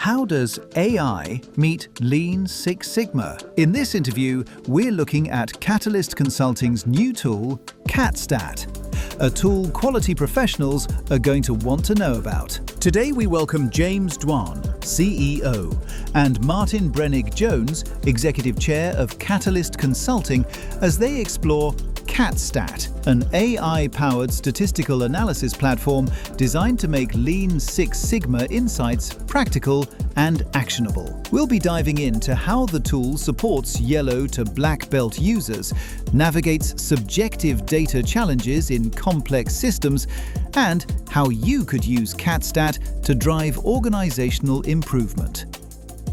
How does AI meet Lean Six Sigma? In this interview, we're looking at Catalyst Consulting's new tool, CatStat, a tool quality professionals are going to want to know about. Today we welcome James Dwan, CEO, and Martin Brenig-Jones, Executive Chair of Catalyst Consulting, as they explore CatStat, an AI-powered statistical analysis platform designed to make Lean Six Sigma insights practical and actionable. We'll be diving into how the tool supports yellow to black belt users, navigates subjective data challenges in complex systems, and how you could use CatStat to drive organizational improvement.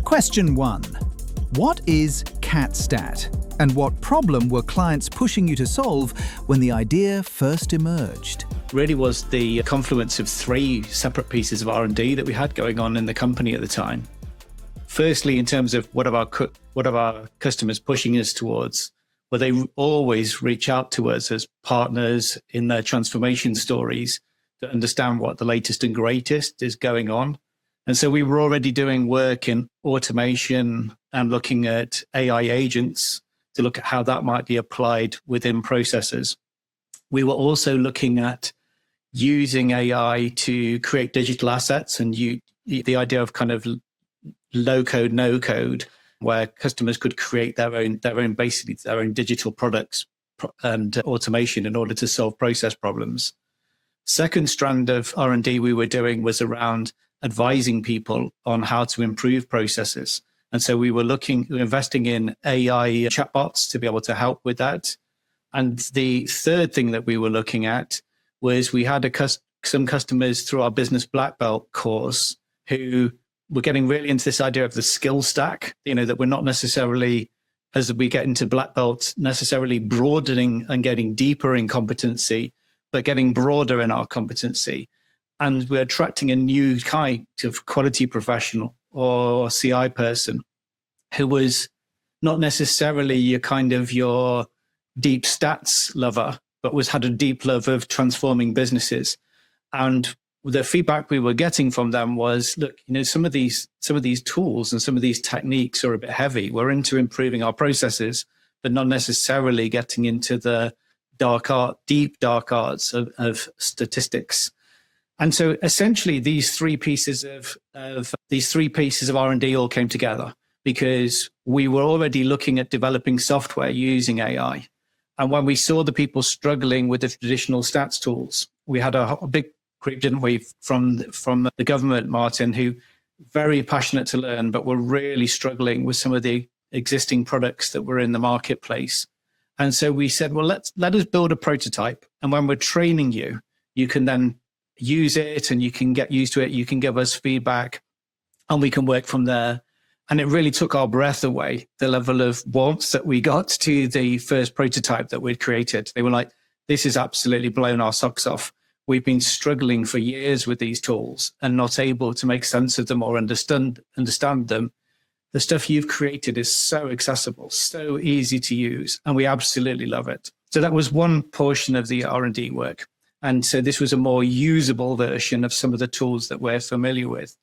Question 1. What is CatStat? And what problem were clients pushing you to solve when the idea first emerged? Really was the confluence of three separate pieces of R&D that we had going on in the company at the time. Firstly, in terms of what are our customers pushing us towards, well, they always reach out to us as partners in their transformation stories to understand what the latest and greatest is going on. And so we were already doing work in automation and looking at AI agents to look at how that might be applied within processes. We were also looking at using AI to create digital assets and the idea of kind of low code, no code, where customers could create their own digital products and automation in order to solve process problems. Second strand of R&D we were doing was around advising people on how to improve processes. And so we were investing in AI chatbots to be able to help with that. And the third thing that we were looking at was we had some customers through our business black belt course who were getting really into this idea of the skill stack, that we're not necessarily, as we get into black belt, necessarily broadening and getting deeper in competency, but getting broader in our competency. And we're attracting a new kind of quality professional or CI person who was not necessarily your deep stats lover, but had a deep love of transforming businesses. And the feedback we were getting from them was, look, some of these tools and some of these techniques are a bit heavy. We're into improving our processes, but not necessarily getting into the deep dark arts of statistics. And so essentially these three pieces of R&D all came together because we were already looking at developing software using AI. And when we saw the people struggling with the traditional stats tools, we had a big group, didn't we, from the government, Martin, who very passionate to learn, but were really struggling with some of the existing products that were in the marketplace. And so we said, well, let us build a prototype. And when we're training you, you can then use it and you can get used to it. You can give us feedback and we can work from there. And it really took our breath away, the level of warmth that we got to the first prototype that we'd created. They were like, this has absolutely blown our socks off. We've been struggling for years with these tools and not able to make sense of them or understand them. The stuff you've created is so accessible, so easy to use, and we absolutely love it. So that was one portion of the R&D work. And so this was a more usable version of some of the tools that we're familiar with.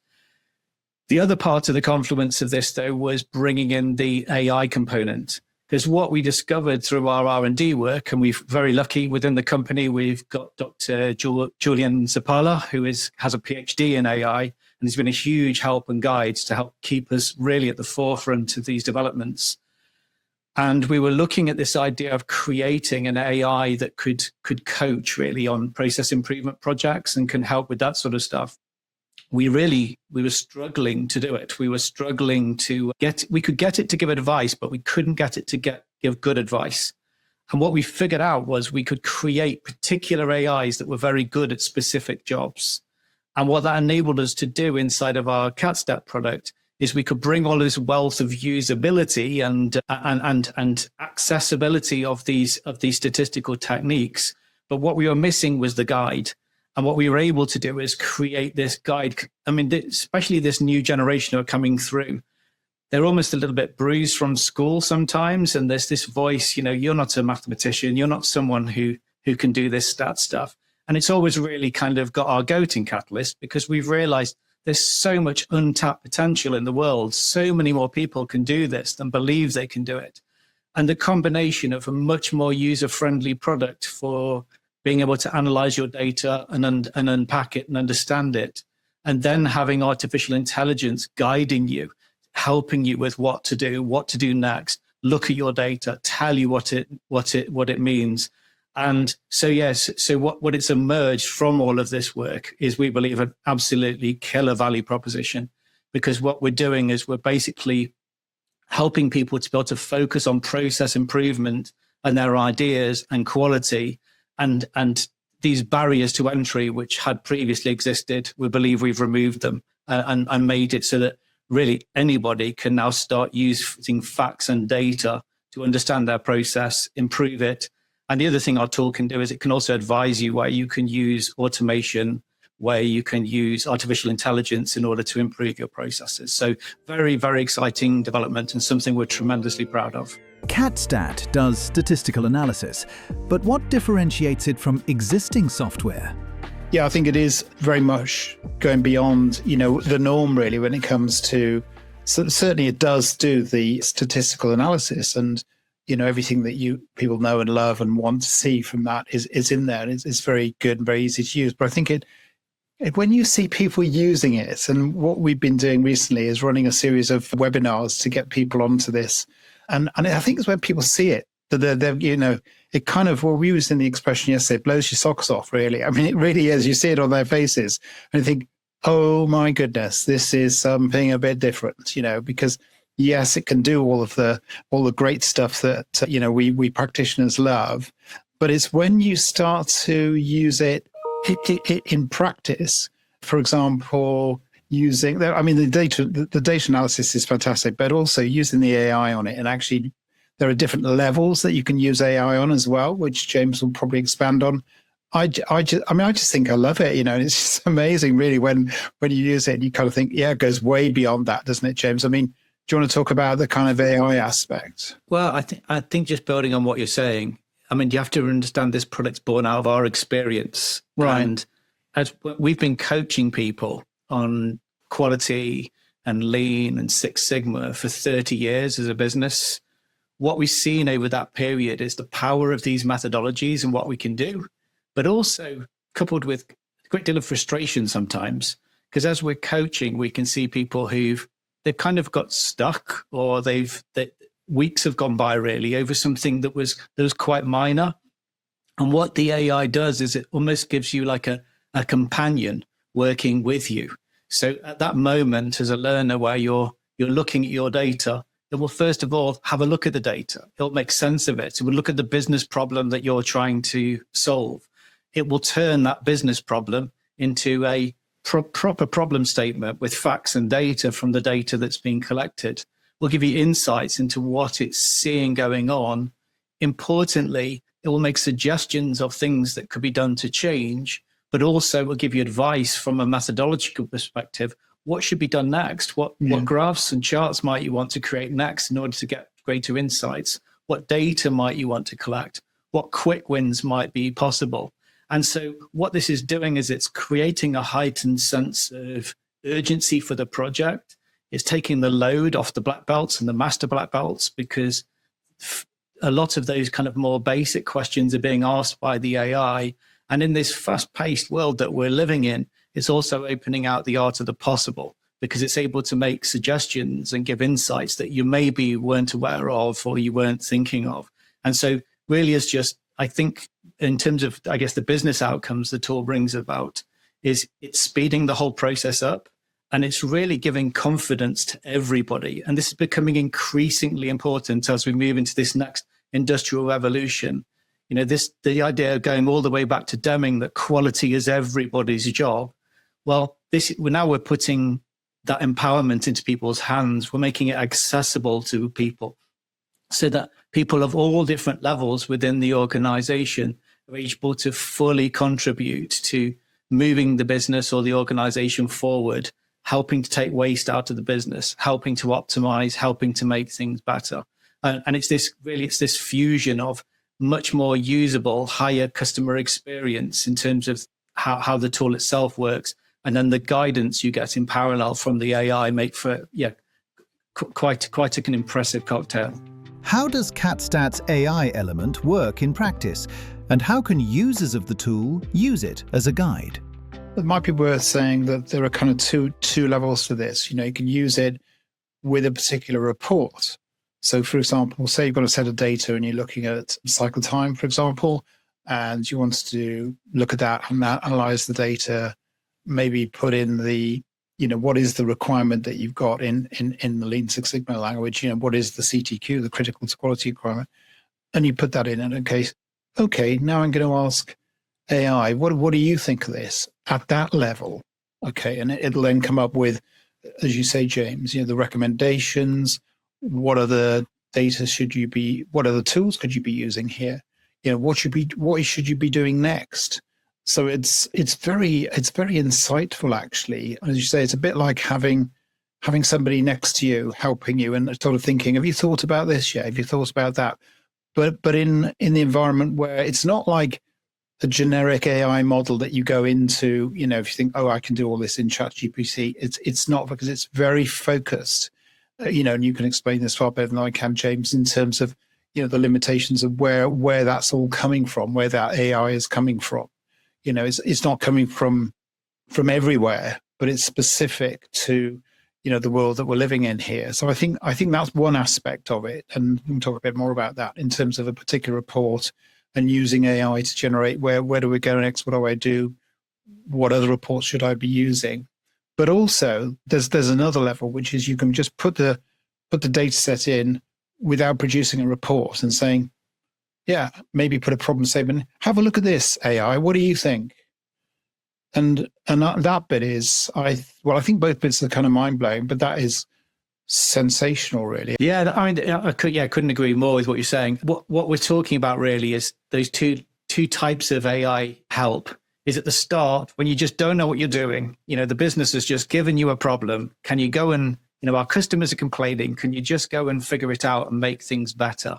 The other part of the confluence of this, though, was bringing in the AI component. Because what we discovered through our R&D work, and we're very lucky within the company, we've got Dr. Julian Zapala, who has a PhD in AI, and he's been a huge help and guide to help keep us really at the forefront of these developments. And we were looking at this idea of creating an AI that could coach really on process improvement projects and can help with that sort of stuff. We were struggling to do it. We were struggling we could get it to give advice, but we couldn't get it to give good advice. And what we figured out was we could create particular AIs that were very good at specific jobs. And what that enabled us to do inside of our CatStat product is we could bring all this wealth of usability and accessibility of these statistical techniques. But what we were missing was the guide. And what we were able to do is create this guide. I mean, especially this new generation who are coming through, they're almost a little bit bruised from school sometimes. And there's this voice, you're not a mathematician. You're not someone who can do this stat stuff. And it's always really kind of got our goat in Catalyst because we've realized there's so much untapped potential in the world. So many more people can do this than believe they can do it. And the combination of a much more user-friendly product for being able to analyze your data and unpack it and understand it, and then having artificial intelligence guiding you, helping you with what to do next, look at your data, tell you what it means. And so, yes, so what it's emerged from all of this work is, we believe, an absolutely killer value proposition, because what we're doing is we're basically helping people to be able to focus on process improvement and their ideas and quality, and these barriers to entry, which had previously existed, we believe we've removed them and made it so that really anybody can now start using facts and data to understand their process, improve it. And the other thing our tool can do is it can also advise you where you can use automation, where you can use artificial intelligence in order to improve your processes. So very, very exciting development, and something we're tremendously proud of. CatStat does statistical analysis, but what differentiates it from existing software? Yeah, I think it is very much going beyond, the norm really when it comes to, so certainly it does do the statistical analysis, and, everything that people know and love and want to see from that is in there. It's very good and very easy to use. But I think when you see people using it, and what we've been doing recently is running a series of webinars to get people onto this. And I think it's when people see it, that they're it kind of, well, we used in the expression yesterday, it blows your socks off, really. I mean, it really is. You see it on their faces and you think, oh my goodness, this is something a bit different, because yes, it can do all the great stuff that, we practitioners love. But it's when you start to use it in practice, for example, using, the data analysis is fantastic, but also using the AI on it. And actually, there are different levels that you can use AI on as well, which James will probably expand on. I just think I love it. It's just amazing, really, when you use it, and you kind of think, yeah, it goes way beyond that, doesn't it, James? Do you want to talk about the kind of AI aspect? Well, I think just building on what you're saying, you have to understand this product's born out of our experience. Right. And as we've been coaching people on quality and lean and Six Sigma for 30 years as a business, what we've seen over that period is the power of these methodologies and what we can do, but also coupled with a great deal of frustration sometimes, because as we're coaching, we can see people they've kind of got stuck, or weeks have gone by really over something that was quite minor. And what the AI does is it almost gives you like a companion working with you. So at that moment, as a learner where you're looking at your data, it will first of all have a look at the data. It'll make sense of it. It will look at the business problem that you're trying to solve. It will turn that business problem into a proper problem statement with facts and data from the data that's being collected. Will give you insights into what it's seeing going on. Importantly, it will make suggestions of things that could be done to change, but also will give you advice from a methodological perspective. What should be done next? What graphs and charts might you want to create next in order to get greater insights? What data might you want to collect? What quick wins might be possible? And so what this is doing is it's creating a heightened sense of urgency for the project. It's taking the load off the black belts and the master black belts, because a lot of those kind of more basic questions are being asked by the AI. And in this fast-paced world that we're living in, it's also opening out the art of the possible, because it's able to make suggestions and give insights that you maybe weren't aware of or you weren't thinking of. And so really it's just, I think, in terms of, I guess, the business outcomes the tool brings about, is it's speeding the whole process up, and it's really giving confidence to everybody. And this is becoming increasingly important as we move into this next industrial revolution. The idea of going all the way back to Deming, that quality is everybody's job. Well, we're putting that empowerment into people's hands. We're making it accessible to people so that people of all different levels within the organization are able to fully contribute to moving the business or the organization forward, helping to take waste out of the business, helping to optimize, helping to make things better. And it's this fusion of much more usable, higher customer experience in terms of how the tool itself works, And then the guidance you get in parallel from the AI make for, quite an impressive cocktail. How does CatStat's AI element work in practice? And how can users of the tool use it as a guide? It might be worth saying that there are kind of two levels to this. You can use it with a particular report. So, for example, say you've got a set of data and you're looking at cycle time, for example, and you want to look at that and analyze the data, maybe put in the, what is the requirement that you've got in the Lean Six Sigma language, what is the CTQ, the critical to quality requirement, and you put that in. And okay, now I'm going to ask AI, what do you think of this at that level? Okay, and it'll then come up with, as you say, James, the recommendations. What are the data what other tools could you be using here? What should you be doing next? So it's very insightful, actually. As you say, it's a bit like having somebody next to you helping you and sort of thinking, have you thought about this yet? Have you thought about that? But in the environment where it's not like a generic AI model that you go into, if you think, I can do all this in ChatGPT, it's not, because it's very focused, and you can explain this far better than I can, James, in terms of, the limitations of where that's all coming from, where that AI is coming from. It's not coming from everywhere, but it's specific to, the world that we're living in here. So I think that's one aspect of it. And we can talk a bit more about that in terms of a particular report and using AI to generate where do we go next? What do I do? What other reports should I be using? But also there's another level, which is you can just put the data set in without producing a report and saying, maybe put a problem statement. Have a look at this, AI. What do you think? And that bit is, I think both bits are kind of mind blowing, but that is sensational, really. Yeah, I couldn't agree more with what you're saying. What we're talking about really is those two types of AI help. Is at the start when you just don't know what you're doing. The business has just given you a problem. Can you go and our customers are complaining. Can you just go and figure it out and make things better?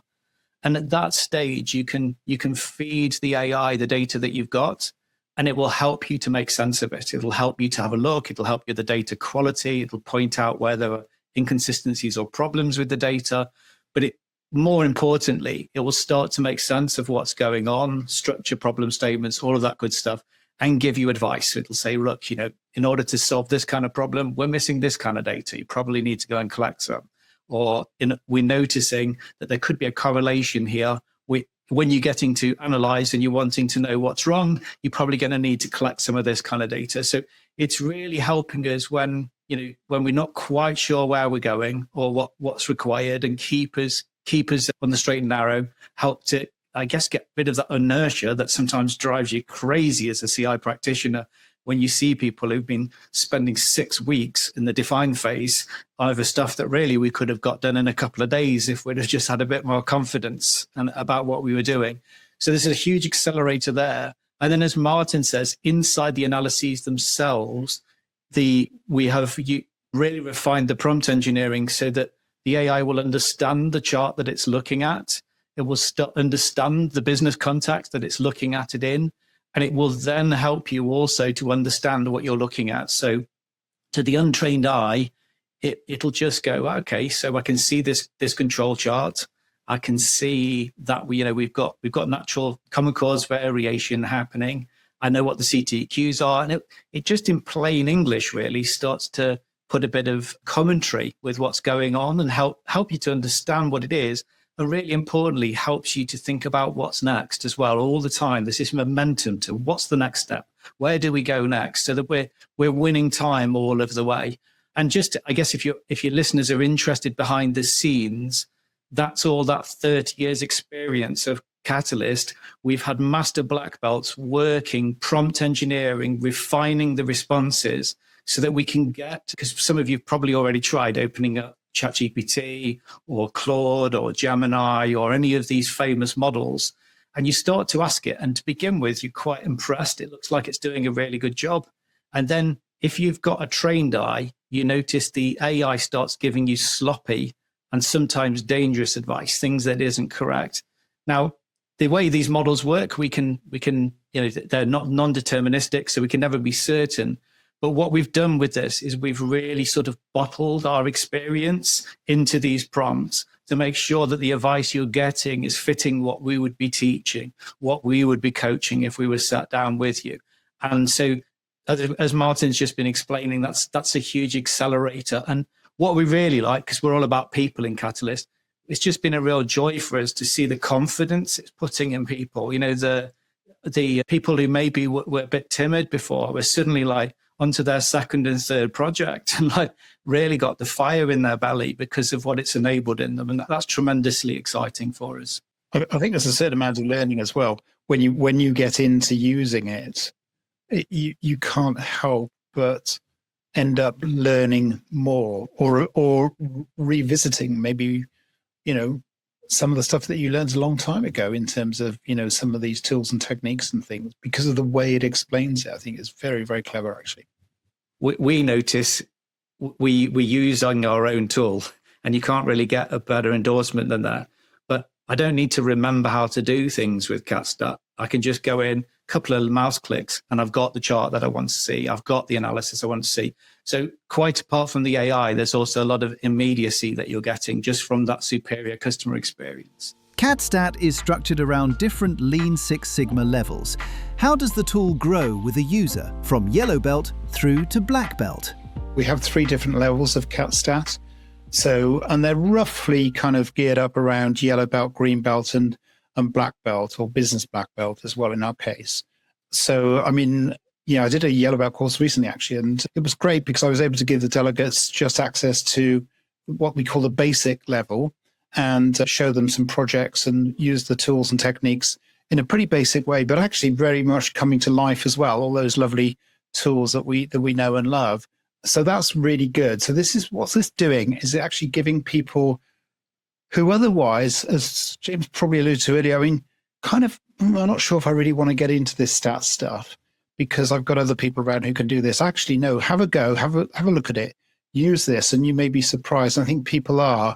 And at that stage, you can feed the AI the data that you've got, and it will help you to make sense of it. It'll help you to have a look. It'll help you with the data quality. It'll point out where there are inconsistencies or problems with the data. But more importantly, it will start to make sense of what's going on, structure problem statements, all of that good stuff, and give you advice. It'll say, look, in order to solve this kind of problem, we're missing this kind of data. You probably need to go and collect some. Or we're noticing that there could be a correlation here. When you're getting to analyze and you're wanting to know what's wrong, you're probably going to need to collect some of this kind of data. So it's really helping us when we're not quite sure where we're going or what's required, and keep us on the straight and narrow, help to, I guess, get rid of that inertia that sometimes drives you crazy as a CI practitioner when you see people who've been spending 6 weeks in the define phase over stuff that really we could have got done in a couple of days if we'd have just had a bit more confidence about what we were doing. So there's a huge accelerator there. And then, as Martin says, inside the analyses themselves, we have really refined the prompt engineering so that the AI will understand the chart that it's looking at. It will understand the business context that it's looking at it in. And it will then help you also to understand what you're looking at. So to the untrained eye, it'll just go, okay, so I can see this control chart. I can see that we've got natural common cause variation happening. I know what the CTQs are. And it just in plain English really starts to put a bit of commentary with what's going on and help you to understand what it is. And really importantly, helps you to think about what's next as well all the time. There's this momentum to what's the next step? Where do we go next? So that we're winning time all of the way. And just, I guess, if your listeners are interested behind the scenes, that's all that 30 years experience of Catalyst. We've had master black belts working, prompt engineering, refining the responses so that we can get, because some of you have probably already tried opening up ChatGPT or Claude or Gemini or any of these famous models, and you start to ask it, and to begin with, you're quite impressed. It looks like it's doing a really good job. And then if you've got a trained eye, you notice the AI starts giving you sloppy and sometimes dangerous advice, things that isn't correct. Now, the way these models work, we can they're not non-deterministic, so we can never be certain. But what we've done with this is we've really sort of bottled our experience into these prompts to make sure that the advice you're getting is fitting what we would be teaching, what we would be coaching if we were sat down with you. And so, as Martin's just been explaining, that's a huge accelerator. And what we really like, because we're all about people in Catalyst, it's just been a real joy for us to see the confidence it's putting in people. You know, the people who maybe were a bit timid before were suddenly like onto their second and third project and like really got the fire in their belly because of what it's enabled in them. And that's tremendously exciting for us. I think there's a certain amount of learning as well. When you get into using it, you can't help but end up learning more or revisiting maybe, you know, some of the stuff that you learned a long time ago in terms of, you know, some of these tools and techniques and things because of the way it explains it. I think it's very, very clever, actually. We notice we using our own tool, and you can't really get a better endorsement than that. But I don't need to remember how to do things with CatStat. I can just go in, a couple of mouse clicks, and I've got the chart that I want to see. I've got the analysis I want to see. So quite apart from the AI, there's also a lot of immediacy that you're getting just from that superior customer experience. CatStat is structured around different Lean Six Sigma levels. How does the tool grow with a user from yellow belt through to black belt? We have 3 different levels of CatStat. So, and they're roughly kind of geared up around yellow belt, green belt, and black belt, or business black belt as well in our case. So, I mean, yeah, I did a yellow belt course recently, actually, and it was great because I was able to give the delegates just access to what we call the basic level and show them some projects and use the tools and techniques in a pretty basic way, but actually very much coming to life as well, all those lovely tools that we know and love. So that's really good. So what's this doing is it actually giving people who otherwise, as James probably alluded to earlier, I mean, kind of, I'm not sure if I really want to get into this stat stuff because I've got other people around who can do this. Actually, no, have a go, have a look at it, use this, and you may be surprised. I think people are.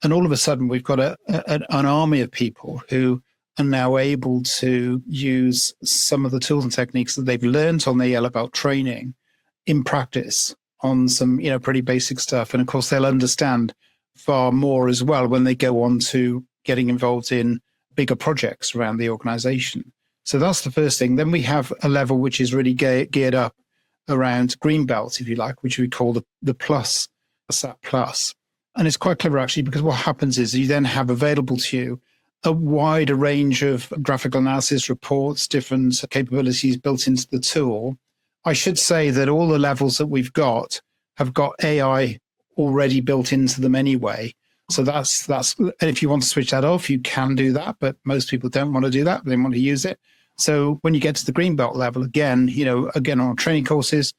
And all of a sudden, we've got an army of people who are now able to use some of the tools and techniques that they've learned on their yellow belt training in practice on some, you know, pretty basic stuff. And of course, they'll understand far more as well when they go on to getting involved in bigger projects around the organization. So that's the first thing. Then we have a level which is really geared up around green belt, if you like, which we call the plus, SAT plus. And it's quite clever, actually, because what happens is you then have available to you a wider range of graphical analysis reports, different capabilities built into the tool. I should say that all the levels that we've got have got AI already built into them anyway. So that's and if you want to switch that off, you can do that, but most people don't want to do that. They want to use it. So when you get to the green belt level, again, you know, again, on our training courses,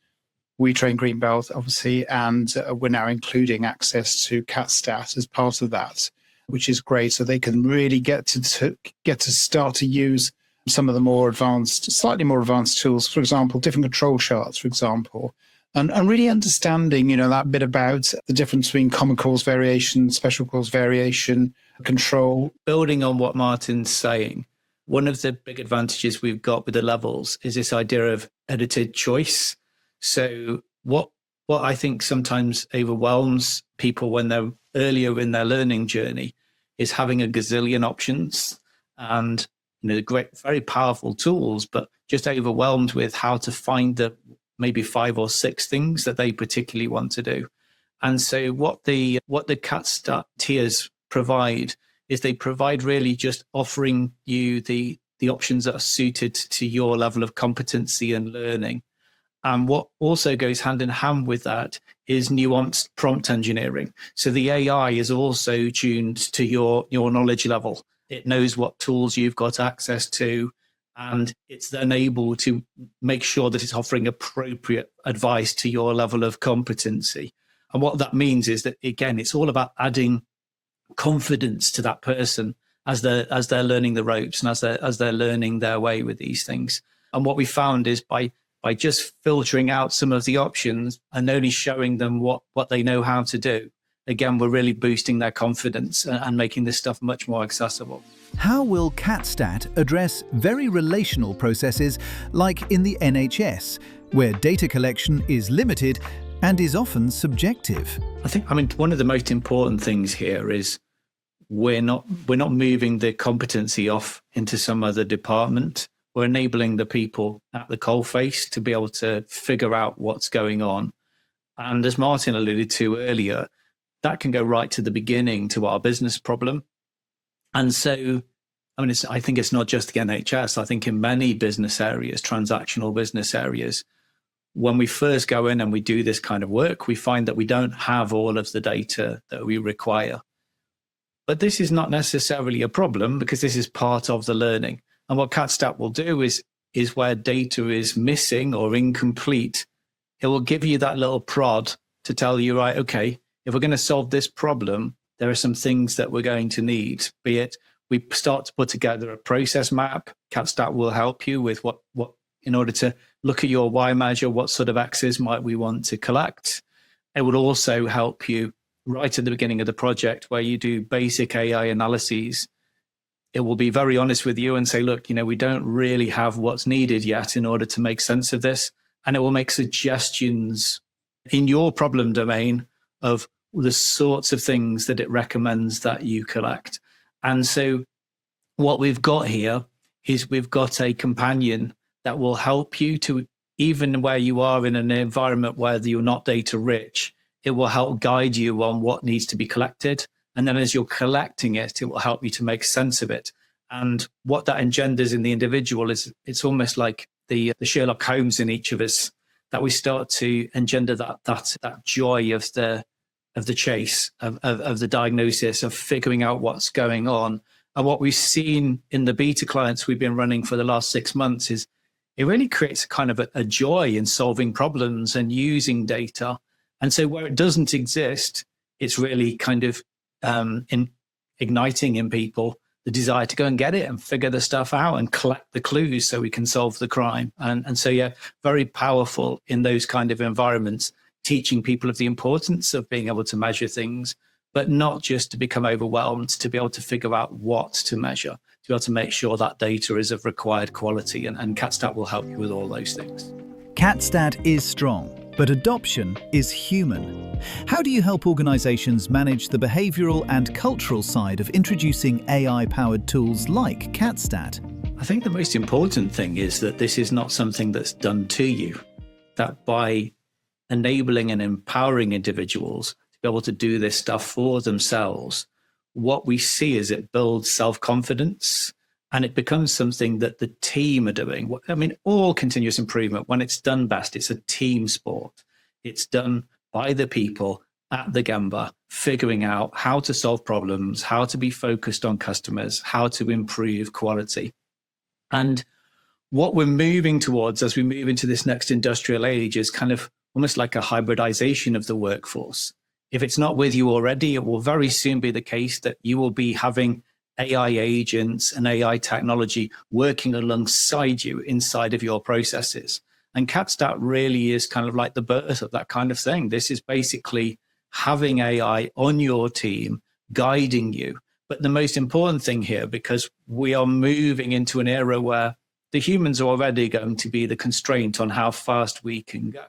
we train green belt, obviously, and we're now including access to CatStat as part of that, which is great. So they can really get to start to use some of the more advanced, slightly more advanced tools, for example, different control charts, for example, and really understanding, you know, that bit about the difference between common cause variation, special cause variation, control. Building on what Martin's saying, one of the big advantages we've got with the levels is this idea of edited choice. So what I think sometimes overwhelms people when they're earlier in their learning journey is having a gazillion options and, you know, great, very powerful tools, but just overwhelmed with how to find the maybe 5 or 6 things that they particularly want to do. And so what the CatStat tiers provide is they provide really just offering you the options that are suited to your level of competency and learning. And what also goes hand in hand with that is nuanced prompt engineering. So the AI is also tuned to your knowledge level. It knows what tools you've got access to, and it's then able to make sure that it's offering appropriate advice to your level of competency. And what that means is that, again, it's all about adding confidence to that person as they're learning the ropes and as they're learning their way with these things. And what we found is by just filtering out some of the options and only showing them what they know how to do, again, we're really boosting their confidence and making this stuff much more accessible. How will CatStat address very relational processes like in the NHS? where data collection is limited and is often subjective. I mean, one of the most important things here is we're not moving the competency off into some other department. We're enabling the people at the coalface to be able to figure out what's going on. And as Martin alluded to earlier, that can go right to the beginning to our business problem. And so, I mean, I think it's not just the NHS. I think in many business areas, transactional business areas, when we first go in and we do this kind of work, we find that we don't have all of the data that we require. But this is not necessarily a problem because this is part of the learning. And what CatStat will do is where data is missing or incomplete, it will give you that little prod to tell you, right, okay, if we're going to solve this problem, there are some things that we're going to need, be it we start to put together a process map. CatStat will help you with what in order to look at your Y measure, what sort of X's might we want to collect. It would also help you right at the beginning of the project where you do basic AI analyses. It will be very honest with you and say, look, we don't really have what's needed yet in order to make sense of this. And it will make suggestions in your problem domain of the sorts of things that it recommends that you collect. And so what we've got here is we've got a companion that will help you to, even where you are in an environment where you're not data rich, it will help guide you on what needs to be collected. And then as you're collecting it, it will help you to make sense of it. And what that engenders in the individual is it's almost like the Sherlock Holmes in each of us, that we start to engender that joy of the chase, of the diagnosis, of figuring out what's going on. And what we've seen in the beta clients we've been running for the last 6 months is it really creates a kind of a joy in solving problems and using data. And so where it doesn't exist, it's really kind of igniting in people the desire to go and get it and figure the stuff out and collect the clues so we can solve the crime. And so, yeah, very powerful in those kind of environments, teaching people of the importance of being able to measure things, but not just to become overwhelmed, to be able to figure out what to measure, to be able to make sure that data is of required quality. And CatStat will help you with all those things. CatStat is strong, but adoption is human. How do you help organizations manage the behavioral and cultural side of introducing AI-powered tools like CatStat? I think the most important thing is that this is not something that's done to you, that by enabling and empowering individuals to be able to do this stuff for themselves, what we see is it builds self-confidence and it becomes something that the team are doing. I mean, all continuous improvement, when it's done best, it's a team sport. It's done by the people at the Gemba, figuring out how to solve problems, how to be focused on customers, how to improve quality. And what we're moving towards as we move into this next industrial age is kind of almost like a hybridization of the workforce. If it's not with you already, it will very soon be the case that you will be having AI agents and AI technology working alongside you inside of your processes. And CatStat really is kind of like the birth of that kind of thing. This is basically having AI on your team, guiding you. But the most important thing here, because we are moving into an era where the humans are already going to be the constraint on how fast we can go.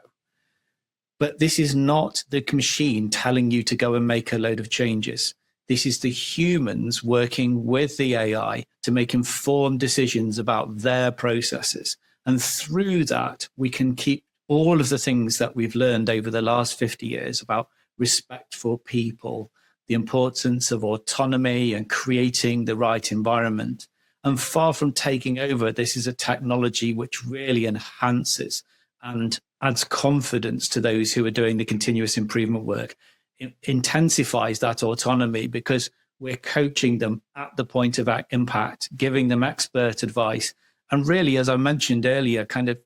But this is not the machine telling you to go and make a load of changes. This is the humans working with the AI to make informed decisions about their processes. And through that, we can keep all of the things that we've learned over the last 50 years about respect for people, the importance of autonomy and creating the right environment. And far from taking over, this is a technology which really enhances and adds confidence to those who are doing the continuous improvement work. It intensifies that autonomy because we're coaching them at the point of impact, giving them expert advice, and really, as I mentioned earlier, kind of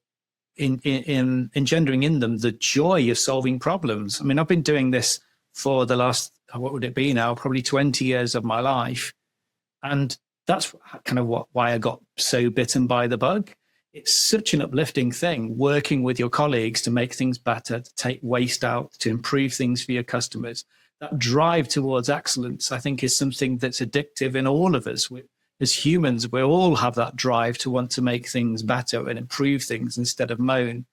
in engendering in them the joy of solving problems. I mean, I've been doing this for the last, what would it be now, probably 20 years of my life. And that's kind of why I got so bitten by the bug. It's such an uplifting thing, working with your colleagues to make things better, to take waste out, to improve things for your customers. That drive towards excellence, I think, is something that's addictive in all of us. As humans, we all have that drive to want to make things better and improve things instead of moan.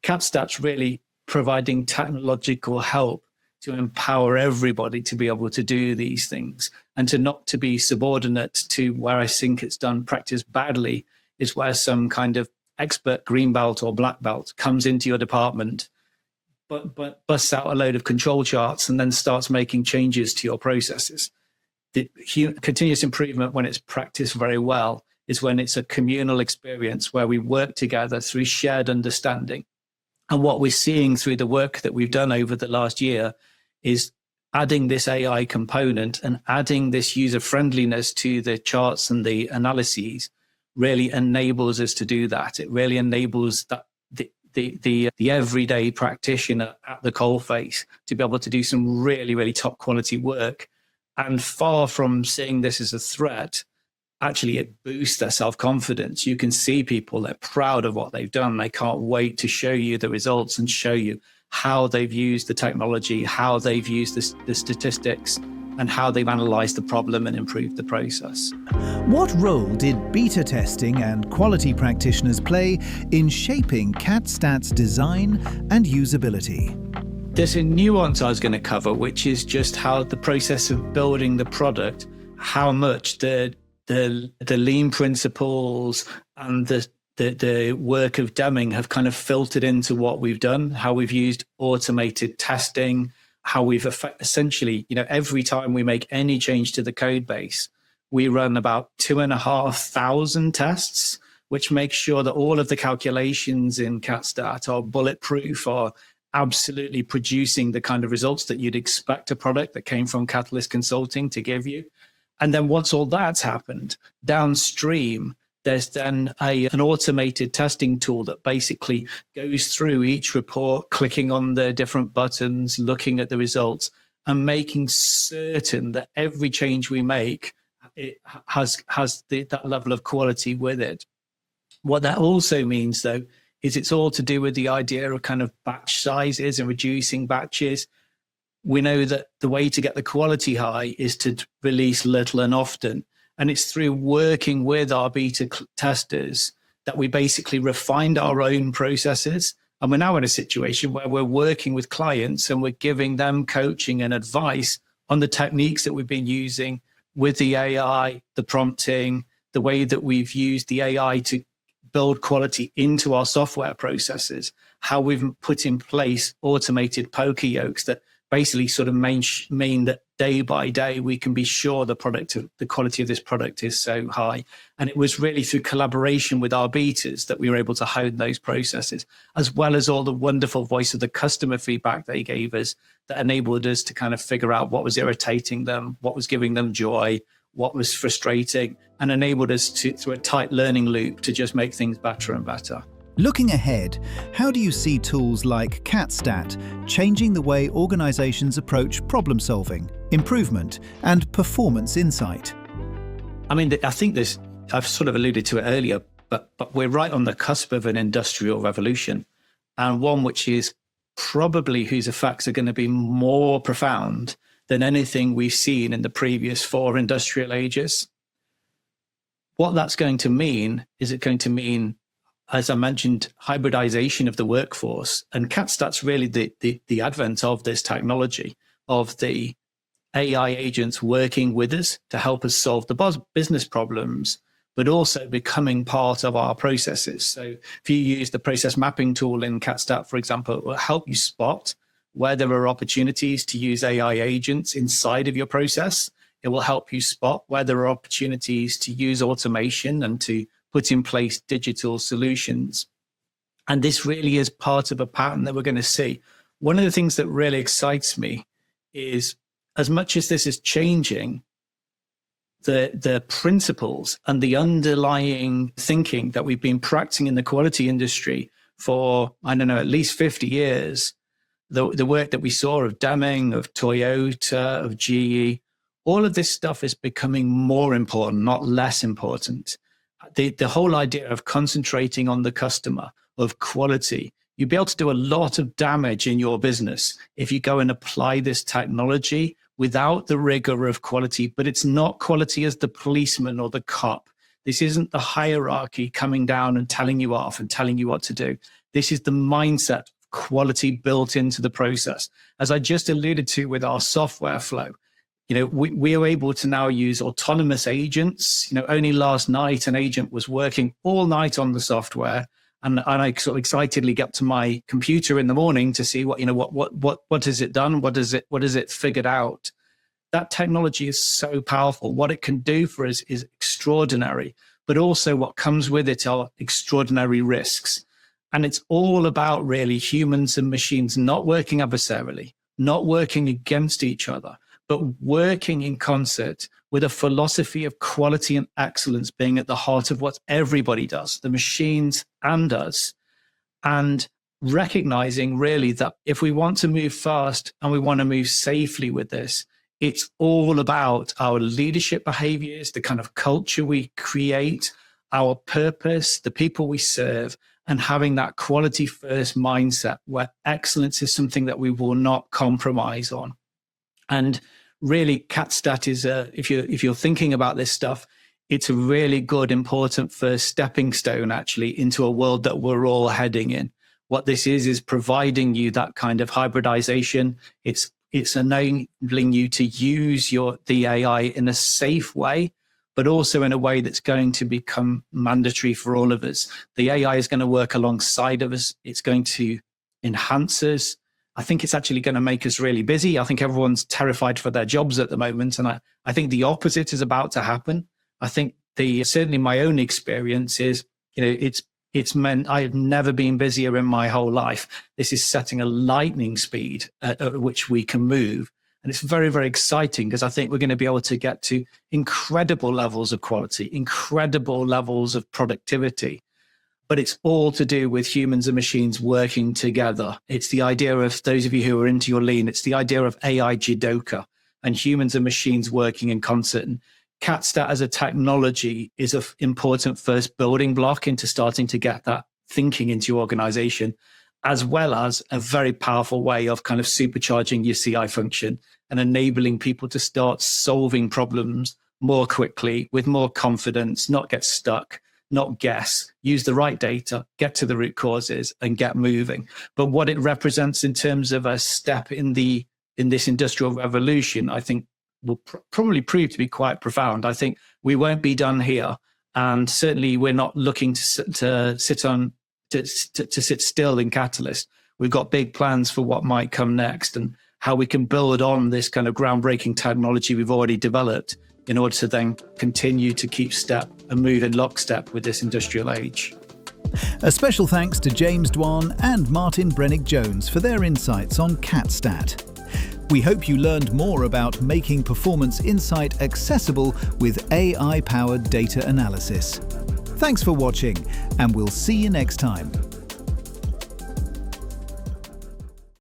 CatStat's really providing technological help to empower everybody to be able to do these things, and to not to be subordinate to where I think it's done practice badly is where some kind of expert green belt or black belt comes into your department, but busts out a load of control charts and then starts making changes to your processes. The continuous improvement, when it's practiced very well, is when it's a communal experience where we work together through shared understanding. And what we're seeing through the work that we've done over the last year is adding this AI component and adding this user friendliness to the charts and the analyses really enables us to do that. It really enables that the everyday practitioner at the coalface to be able to do some really, really top quality work. And far from seeing this as a threat, actually it boosts their self-confidence. You can see people, they're proud of what they've done. They can't wait to show you the results and show you how they've used the technology, how they've used the statistics, and how they've analyzed the problem and improved the process. What role did beta testing and quality practitioners play in shaping CatStat's design and usability? There's a nuance I was going to cover, which is just how the process of building the product, how much the lean principles and the work of Deming have kind of filtered into what we've done, how we've used automated testing, how we've essentially, every time we make any change to the code base, we run about 2,500 tests, which makes sure that all of the calculations in CatStat are bulletproof, or absolutely producing the kind of results that you'd expect a product that came from Catalyst Consulting to give you. And then once all that's happened, downstream, there's then an automated testing tool that basically goes through each report, clicking on the different buttons, looking at the results, and making certain that every change we make, it has that level of quality with it. What that also means, though, is it's all to do with the idea of kind of batch sizes and reducing batches. We know that the way to get the quality high is to release little and often. And it's through working with our beta testers that we basically refined our own processes. And we're now in a situation where we're working with clients and we're giving them coaching and advice on the techniques that we've been using with the AI, the prompting, the way that we've used the AI to build quality into our software processes, how we've put in place automated poker yolks that basically sort of mean that day by day we can be sure the quality of this product is so high. And it was really through collaboration with our betas that we were able to hone those processes, as well as all the wonderful voice of the customer feedback they gave us that enabled us to kind of figure out what was irritating them, what was giving them joy, what was frustrating, and enabled us to, through a tight learning loop, to just make things better and better. Looking ahead, how do you see tools like CatStat changing the way organizations approach problem solving, improvement, and performance insight? I mean, I think this, I've sort of alluded to it earlier, but we're right on the cusp of an industrial revolution, and one which is probably whose effects are going to be more profound than anything we've seen in the previous 4 industrial ages. What that's going to mean is, it's going to mean, as I mentioned, hybridization of the workforce. And CatStat's really the advent of this technology, of the AI agents working with us to help us solve the business problems, but also becoming part of our processes. So if you use the process mapping tool in CatStat, for example, it will help you spot where there are opportunities to use AI agents inside of your process. It will help you spot where there are opportunities to use automation and to put in place digital solutions. And this really is part of a pattern that we're going to see. One of the things that really excites me is, as much as this is changing, the principles and the underlying thinking that we've been practicing in the quality industry for, I don't know, at least 50 years, the work that we saw of Deming, of Toyota, of GE, all of this stuff is becoming more important, not less important. The whole idea of concentrating on the customer, of quality, you'll be able to do a lot of damage in your business if you go and apply this technology without the rigor of quality. But it's not quality as the policeman or the cop. This isn't the hierarchy coming down and telling you off and telling you what to do. This is the mindset, quality built into the process. As I just alluded to with our software flow, we are able to now use autonomous agents. Only last night, an agent was working all night on the software, and I sort of excitedly get to my computer in the morning to see what has it done, what is it figured out. That technology is so powerful. What it can do for us is extraordinary, but also what comes with it are extraordinary risks. And it's all about really humans and machines not working adversarially, not working against each other, but working in concert with a philosophy of quality and excellence being at the heart of what everybody does, the machines and us, and recognizing really that if we want to move fast and we want to move safely with this, it's all about our leadership behaviors, the kind of culture we create, our purpose, the people we serve, and having that quality first mindset where excellence is something that we will not compromise on. And really, CatStat is if you're thinking about this stuff, it's a really good, important first stepping stone actually into a world that we're all heading in. What this is providing you that kind of hybridization. It's enabling you to use the AI in a safe way, but also in a way that's going to become mandatory for all of us. The AI is going to work alongside of us. It's going to enhance us. I think it's actually going to make us really busy. I think everyone's terrified for their jobs at the moment. And I think the opposite is about to happen. I think certainly my own experience is, it's meant I have never been busier in my whole life. This is setting a lightning speed at which we can move. And it's very, very exciting because I think we're going to be able to get to incredible levels of quality, incredible levels of productivity. But it's all to do with humans and machines working together. It's the idea of, those of you who are into your lean, it's the idea of AI Jidoka and humans and machines working in concert. And CatStat as a technology is an important first building block into starting to get that thinking into your organization, as well as a very powerful way of kind of supercharging your CI function and enabling people to start solving problems more quickly with more confidence, not get stuck, not guess, use the right data, get to the root causes and get moving. But what it represents in terms of a step in this industrial revolution, I think will probably prove to be quite profound. I think we won't be done here. And certainly we're not looking to sit still in Catalyst. We've got big plans for what might come next and how we can build on this kind of groundbreaking technology we've already developed in order to then continue to keep step and move in lockstep with this industrial age. A special thanks to James Dwan and Martin Brenig-Jones for their insights on CatStat. We hope you learned more about making performance insight accessible with AI-powered data analysis. Thanks for watching, and we'll see you next time.